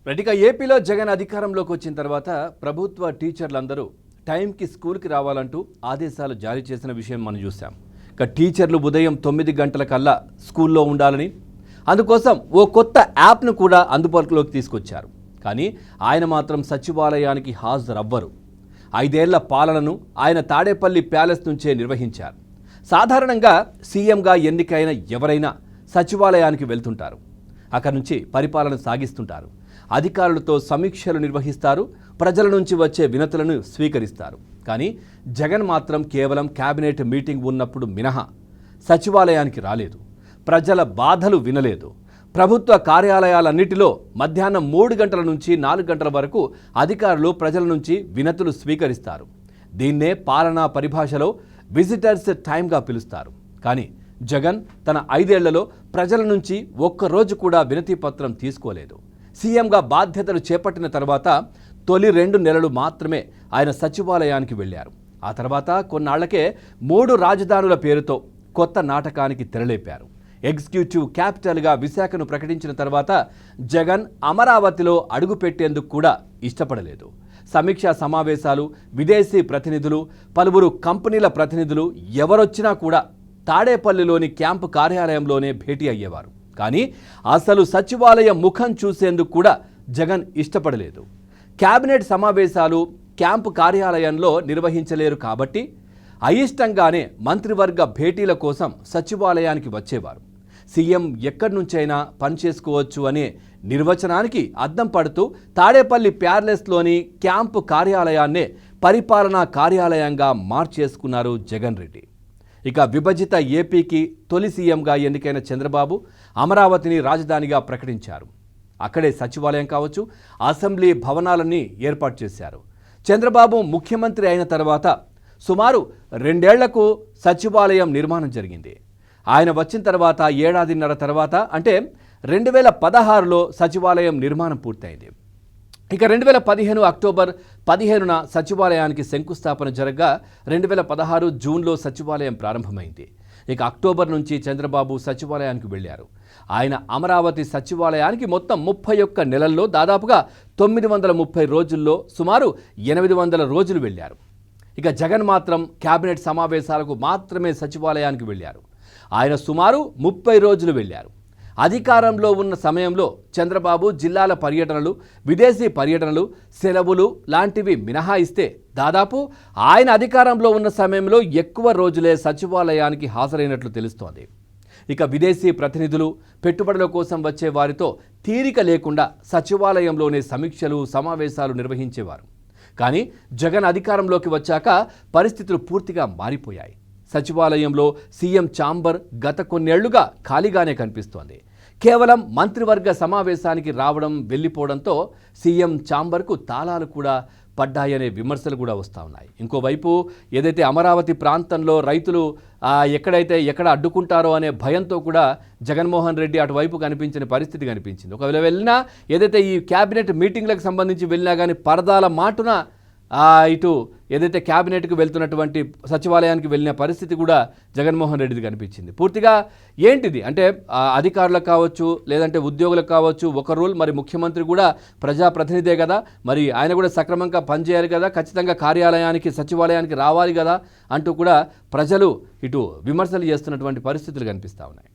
రెడ్డిగా ఏపీలో జగన్ అధికారంలోకి వచ్చిన తర్వాత ప్రభుత్వ టీచర్లందరూ టైంకి స్కూల్కి రావాలంటూ ఆదేశాలు జారీ చేసిన విషయం మనం చూసాం. ఇక టీచర్లు ఉదయం 9 గంటల కల్లా స్కూల్లో ఉండాలని, అందుకోసం ఓ కొత్త యాప్ను కూడా అందుబాటులోకి తీసుకొచ్చారు. కానీ ఆయన మాత్రం సచివాలయానికి హాజరవ్వరు. 5 ఏళ్ల పాలనను ఆయన తాడేపల్లి ప్యాలెస్ నుంచే నిర్వహించారు. సాధారణంగా సీఎంగా ఎన్నికైన ఎవరైనా సచివాలయానికి వెళ్తుంటారు. అక్కడి నుంచి పరిపాలన సాగిస్తుంటారు. అధికారులతో సమీక్షలు నిర్వహిస్తారు. ప్రజల నుంచి వచ్చే వినతులను స్వీకరిస్తారు. కానీ జగన్ మాత్రం కేవలం కేబినెట్ మీటింగ్ ఉన్నప్పుడు మినహా సచివాలయానికి రాలేదు. ప్రజల బాధలు వినలేదు. ప్రభుత్వ కార్యాలయాలన్నిటిలో మధ్యాహ్నం 3 గంటల నుంచి 4 గంటల వరకు అధికారులు ప్రజల నుంచి వినతులు స్వీకరిస్తారు. దీన్నే పాలనా పరిభాషలో విజిటర్స్ టైమ్గా పిలుస్తారు. కానీ జగన్ తన 5 ఏళ్లలో ప్రజల నుంచి ఒక్కరోజు కూడా వినతి పత్రం తీసుకోలేదు. సీఎంగా బాధ్యతలు చేపట్టిన తర్వాత తొలి 2 నెలలు మాత్రమే ఆయన సచివాలయానికి వెళ్ళారు. ఆ తర్వాత కొన్నాళ్లకే 3 రాజధానుల పేరుతో కొత్త నాటకానికి తెరలేపారు. ఎగ్జిక్యూటివ్ క్యాపిటల్గా విశాఖను ప్రకటించిన తర్వాత జగన్ అమరావతిలో అడుగుపెట్టేందుకు కూడా ఇష్టపడలేదు. సమీక్షా సమావేశాలు, విదేశీ ప్రతినిధులు, పలువురు కంపెనీల ప్రతినిధులు ఎవరొచ్చినా కూడా తాడేపల్లిలోని క్యాంపు కార్యాలయంలోనే భేటీ అయ్యేవారు. కానీ అసలు సచివాలయం ముఖం చూసేందుకు కూడా జగన్ ఇష్టపడలేదు. కేబినెట్ సమావేశాలు క్యాంపు కార్యాలయంలో నిర్వహించలేరు కాబట్టి అయిష్టంగానే మంత్రివర్గ భేటీల కోసం సచివాలయానికి వచ్చేవారు. సీఎం ఎక్కడి నుంచైనా పనిచేసుకోవచ్చు అనే నిర్వచనానికి అద్దం పడుతూ తాడేపల్లి ప్యాలెస్లోని క్యాంపు కార్యాలయాన్నే పరిపాలనా కార్యాలయంగా మార్చేసుకున్నారు జగన్ రెడ్డి. ఇక విభజిత ఏపీకి తొలి సీఎంగా ఎన్నికైన చంద్రబాబు అమరావతిని రాజధానిగా ప్రకటించారు. అక్కడే సచివాలయం కావచ్చు, అసెంబ్లీ భవనాలన్నీ ఏర్పాటు చేశారు. చంద్రబాబు ముఖ్యమంత్రి అయిన తర్వాత సుమారు 2 ఏళ్లకు సచివాలయం నిర్మాణం జరిగింది. ఆయన వచ్చిన తర్వాత 1.5 ఏళ్ల తర్వాత అంటే 2016లో సచివాలయం నిర్మాణం పూర్తయింది. ఇక 2015 అక్టోబర్ 15న సచివాలయానికి శంకుస్థాపన జరగగా 2016 జూన్లో సచివాలయం ప్రారంభమైంది. ఇక అక్టోబర్ నుంచి చంద్రబాబు సచివాలయానికి వెళ్ళారు. ఆయన అమరావతి సచివాలయానికి మొత్తం 31 నెలల్లో దాదాపుగా 930 రోజుల్లో సుమారు 800 రోజులు వెళ్ళారు. ఇక జగన్ మాత్రం కేబినెట్ సమావేశాలకు మాత్రమే సచివాలయానికి వెళ్ళారు. ఆయన సుమారు 30 రోజులు వెళ్ళారు. అధికారంలో ఉన్న సమయంలో చంద్రబాబు జిల్లాల పర్యటనలు, విదేశీ పర్యటనలు, సెలవులు లాంటివి మినహాయిస్తే దాదాపు ఆయన అధికారంలో ఉన్న సమయంలో ఎక్కువ రోజులే సచివాలయానికి హాజరైనట్లు తెలుస్తోంది. ఇక విదేశీ ప్రతినిధులు, పెట్టుబడుల కోసం వచ్చే వారితో తీరిక లేకుండా సచివాలయంలోనే సమీక్షలు, సమావేశాలు నిర్వహించేవారు. కానీ జగన్ అధికారంలోకి వచ్చాక పరిస్థితులు పూర్తిగా మారిపోయాయి. సచివాలయంలో సీఎం ఛాంబర్ గత కొన్నేళ్లుగా ఖాళీగానే కనిపిస్తోంది. కేవలం మంత్రివర్గ సమావేశానికి రావడం, వెళ్ళిపోవడంతో సీఎం ఛాంబర్కు తాళాలు కూడా పడ్డాయనే విమర్శలు కూడా వస్తూ ఉన్నాయి. ఇంకోవైపు ఏదైతే అమరావతి ప్రాంతంలో రైతులు ఎక్కడ అడ్డుకుంటారో అనే భయంతో కూడా జగన్మోహన్ రెడ్డి అటువైపు కనిపించిన పరిస్థితి కనిపించింది. ఒకవేళ వెళ్ళినా ఏదైతే ఈ క్యాబినెట్ మీటింగ్లకు సంబంధించి వెళ్ళినా కానీ పరదాల మాటున ఇటు ఏదైతే క్యాబినెట్కి వెళ్తున్నటువంటి సచివాలయానికి వెళ్ళిన పరిస్థితి కూడా జగన్మోహన్ రెడ్డిది కనిపించింది. పూర్తిగా ఏంటిది అంటే అధికారులకు కావచ్చు, లేదంటే ఉద్యోగులకు కావచ్చు ఒక రూల్, మరి ముఖ్యమంత్రి కూడా ప్రజాప్రతినిధే కదా, మరి ఆయన కూడా సక్రమంగా పనిచేయాలి కదా, ఖచ్చితంగా కార్యాలయానికి సచివాలయానికి రావాలి కదా అంటూ కూడా ప్రజలు ఇటు విమర్శలు చేస్తున్నటువంటి పరిస్థితులు కనిపిస్తూ ఉన్నాయి.